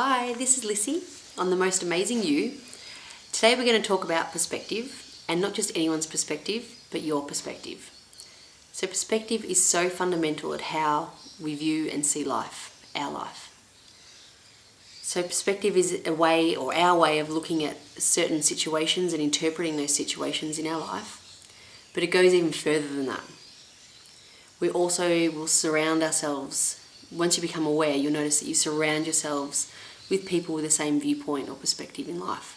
Hi, this is Lissy on The Most Amazing You. Today we're going to talk about perspective, and not just anyone's perspective, but your perspective. So perspective is so fundamental at how we view and see life, our life. So perspective is a way, or our way, of looking at certain situations and interpreting those situations in our life, but it goes even further than that. We also will surround ourselves. Once you become aware, you'll notice that you surround yourselves with people with the same viewpoint or perspective in life.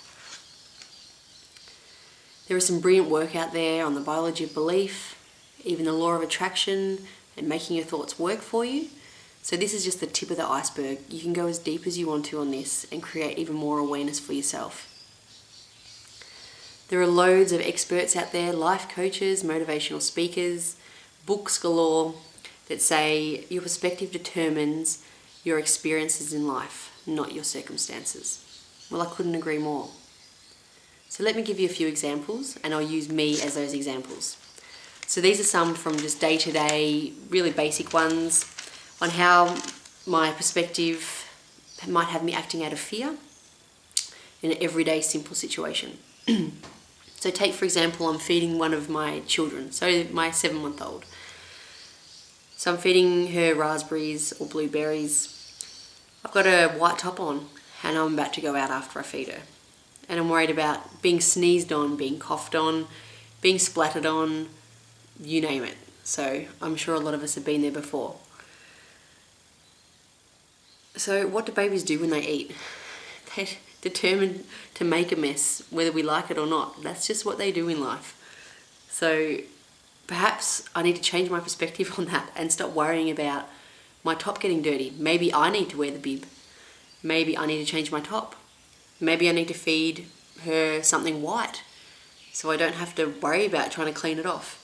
There is some brilliant work out there on the biology of belief, even the law of attraction, and making your thoughts work for you. So this is just the tip of the iceberg. You can go as deep as you want to on this and create even more awareness for yourself. There are loads of experts out there, life coaches, motivational speakers, books galore, that say your perspective determines your experiences in life, not your circumstances. Well, I couldn't agree more. So let me give you a few examples, and I'll use me as those examples. So these are some from just day-to-day, really basic ones, on how my perspective might have me acting out of fear in an everyday simple situation. So take, for example, I'm feeding one of my children, so my 7-month-old. So I'm feeding her raspberries or blueberries. I've got a white top on and I'm about to go out after I feed her. And I'm worried about being sneezed on, being coughed on, being splattered on, you name it. So I'm sure a lot of us have been there before. So what do babies do when they eat? They're determined to make a mess, whether we like it or not. That's just what they do in life. So perhaps I need to change my perspective on that and stop worrying about my top getting dirty. Maybe I need to wear the bib. Maybe I need to change my top. Maybe I need to feed her something white so I don't have to worry about trying to clean it off.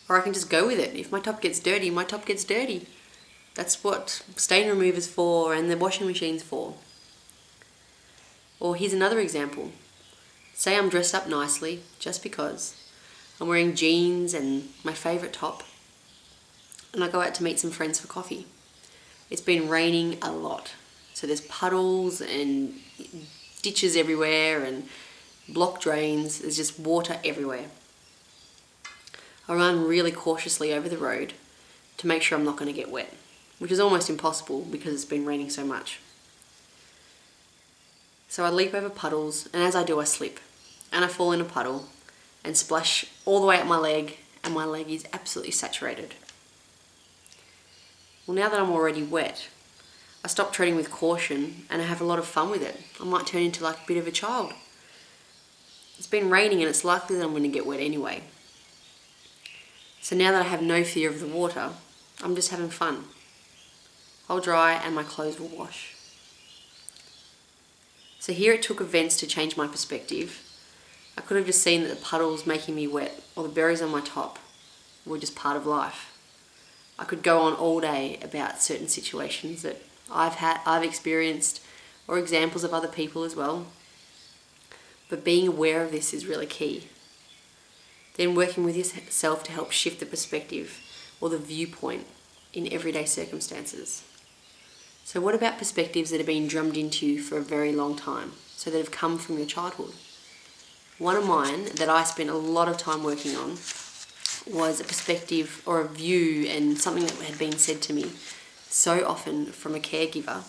Or I can just go with it. If my top gets dirty, my top gets dirty. That's what stain remover's for and the washing machine's for. Or here's another example. Say I'm dressed up nicely just because. I'm wearing jeans and my favourite top, and I go out to meet some friends for coffee. It's been raining a lot, so there's puddles and ditches everywhere and blocked drains. There's just water everywhere. I run really cautiously over the road to make sure I'm not going to get wet, which is almost impossible because it's been raining so much. So I leap over puddles, and as I do I slip and I fall in a puddle and splash all the way up my leg, and my leg is absolutely saturated. Well, now that I'm already wet, I stop treading with caution and I have a lot of fun with it. I might turn into like a bit of a child. It's been raining and it's likely that I'm going to get wet anyway. So now that I have no fear of the water, I'm just having fun. I'll dry and my clothes will wash. So here it took events to change my perspective. I could have just seen that the puddles making me wet or the berries on my top were just part of life. I could go on all day about certain situations that I've experienced, or examples of other people as well. But being aware of this is really key. Then working with yourself to help shift the perspective or the viewpoint in everyday circumstances. So what about perspectives that have been drummed into you for a very long time, so that have come from your childhood? One of mine that I spent a lot of time working on was a perspective or a view and something that had been said to me so often from a caregiver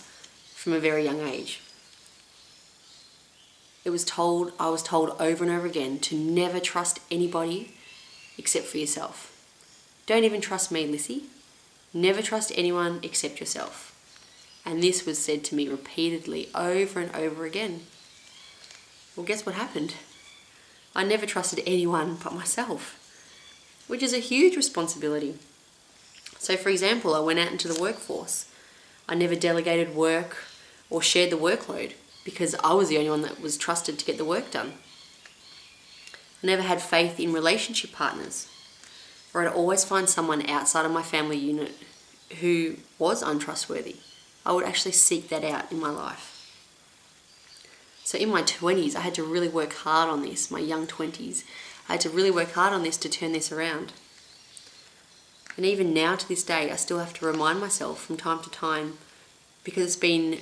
from a very young age. I was told over and over again to never trust anybody except for yourself. Don't even trust me, Lissy. Never trust anyone except yourself. And this was said to me repeatedly over and over again. Well, guess what happened? I never trusted anyone but myself, which is a huge responsibility. So for example, I went out into the workforce. I never delegated work or shared the workload because I was the only one that was trusted to get the work done. I never had faith in relationship partners, or I'd always find someone outside of my family unit who was untrustworthy. I would actually seek that out in my life. So in my 20s, I had to really work hard on this, my young 20s. I had to really work hard on this to turn this around. And even now to this day, I still have to remind myself from time to time, because it's been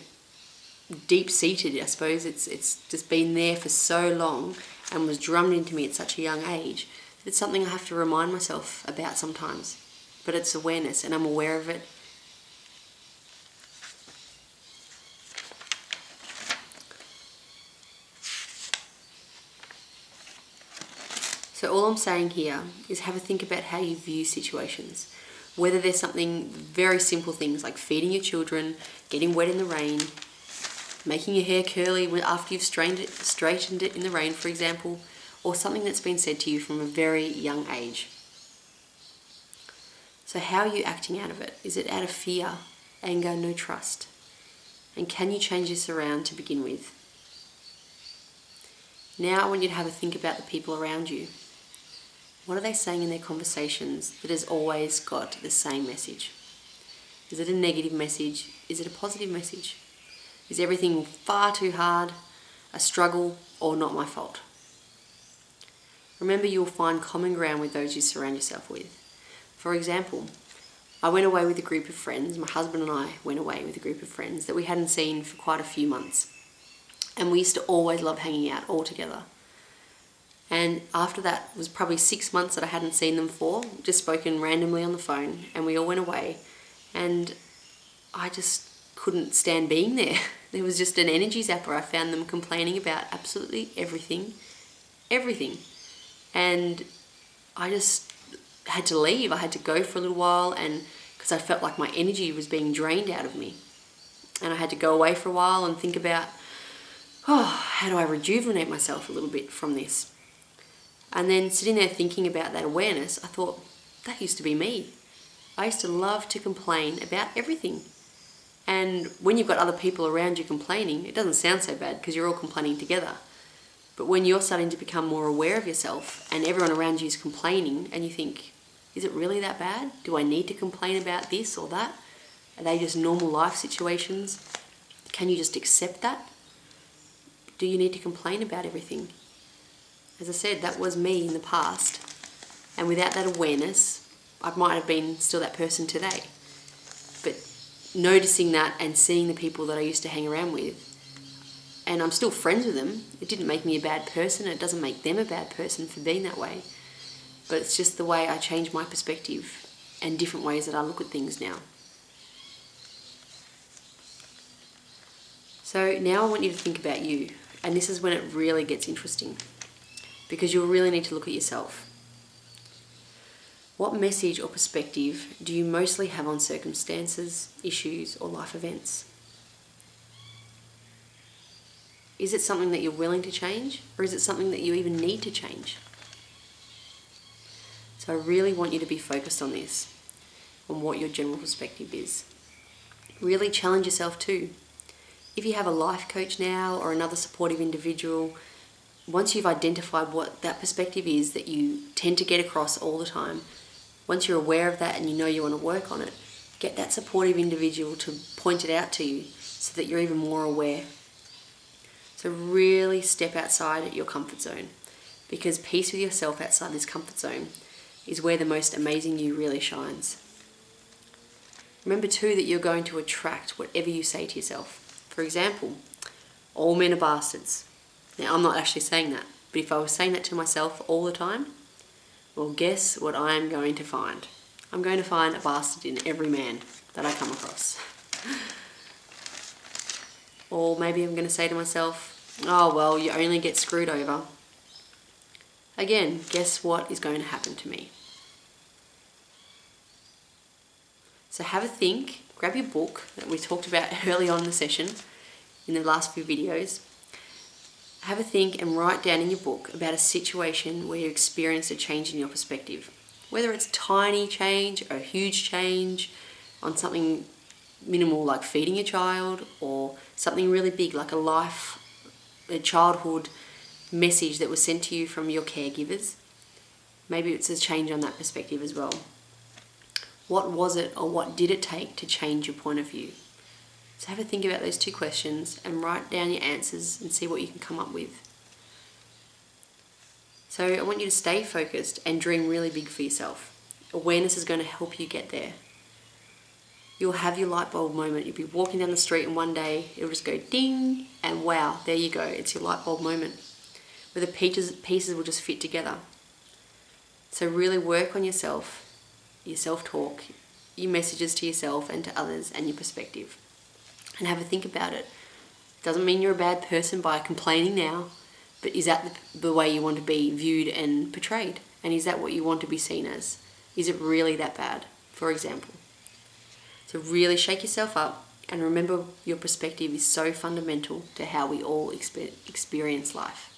deep-seated, I suppose. It's just been there for so long and was drummed into me at such a young age. It's something I have to remind myself about sometimes. But it's awareness, and I'm aware of it. So all I'm saying here is have a think about how you view situations. Whether there's something, very simple things like feeding your children, getting wet in the rain, making your hair curly after you've straightened it in the rain, for example, or something that's been said to you from a very young age. So how are you acting out of it? Is it out of fear, anger, no trust? And can you change this around to begin with? Now I want you to have a think about the people around you. What are they saying in their conversations that has always got the same message? Is it a negative message? Is it a positive message? Is everything far too hard, a struggle, or not my fault? Remember, you'll find common ground with those you surround yourself with. For example, I went away with a group of friends, my husband and I went away with a group of friends that we hadn't seen for quite a few months. And we used to always love hanging out all together. And after that, it was probably 6 months that I hadn't seen them for, just spoken randomly on the phone, and we all went away. And I just couldn't stand being there. There was just an energy zapper. I found them complaining about absolutely everything. And I just had to leave. I had to go for a little while, and because I felt like my energy was being drained out of me. And I had to go away for a while and think about, how do I rejuvenate myself a little bit from this? And then sitting there thinking about that awareness, I thought, that used to be me. I used to love to complain about everything. And when you've got other people around you complaining, it doesn't sound so bad because you're all complaining together. But when you're starting to become more aware of yourself and everyone around you is complaining and you think, is it really that bad? Do I need to complain about this or that? Are they just normal life situations? Can you just accept that? Do you need to complain about everything? As I said, that was me in the past. And without that awareness, I might have been still that person today. But noticing that and seeing the people that I used to hang around with, and I'm still friends with them, it didn't make me a bad person. It doesn't make them a bad person for being that way. But it's just the way I change my perspective and different ways that I look at things now. So now I want you to think about you. And this is when it really gets interesting, because you'll really need to look at yourself. What message or perspective do you mostly have on circumstances, issues, or life events? Is it something that you're willing to change, or is it something that you even need to change? So I really want you to be focused on this, on what your general perspective is. Really challenge yourself too. If you have a life coach now or another supportive individual, once you've identified what that perspective is that you tend to get across all the time, once you're aware of that and you know you want to work on it, get that supportive individual to point it out to you so that you're even more aware. So really step outside your comfort zone, because peace with yourself outside this comfort zone is where the most amazing you really shines. Remember too that you're going to attract whatever you say to yourself. For example, all men are bastards. Now, I'm not actually saying that, but if I was saying that to myself all the time, well, guess what I am going to find? I'm going to find a bastard in every man that I come across. Or maybe I'm going to say to myself, oh, well, you only get screwed over. Again, guess what is going to happen to me? So have a think, grab your book that we talked about early on in the session, in the last few videos. Have a think and write down in your book about a situation where you experienced a change in your perspective. Whether it's tiny change or a huge change on something minimal like feeding a child, or something really big like a childhood message that was sent to you from your caregivers. Maybe it's a change on that perspective as well. What was it, or what did it take to change your point of view? So have a think about those two questions and write down your answers and see what you can come up with. So I want you to stay focused and dream really big for yourself. Awareness is going to help you get there. you'll have your light bulb moment. You'll be walking down the street and one day it'll just go ding, and wow, there you go. It's your light bulb moment where the pieces will just fit together. So really work on yourself, your self-talk, your messages to yourself and to others, and your perspective. And have a think about it. Doesn't mean you're a bad person by complaining now, but is that the way you want to be viewed and portrayed? And is that what you want to be seen as? Is it really that bad, for example? So really shake yourself up and remember your perspective is so fundamental to how we all experience life.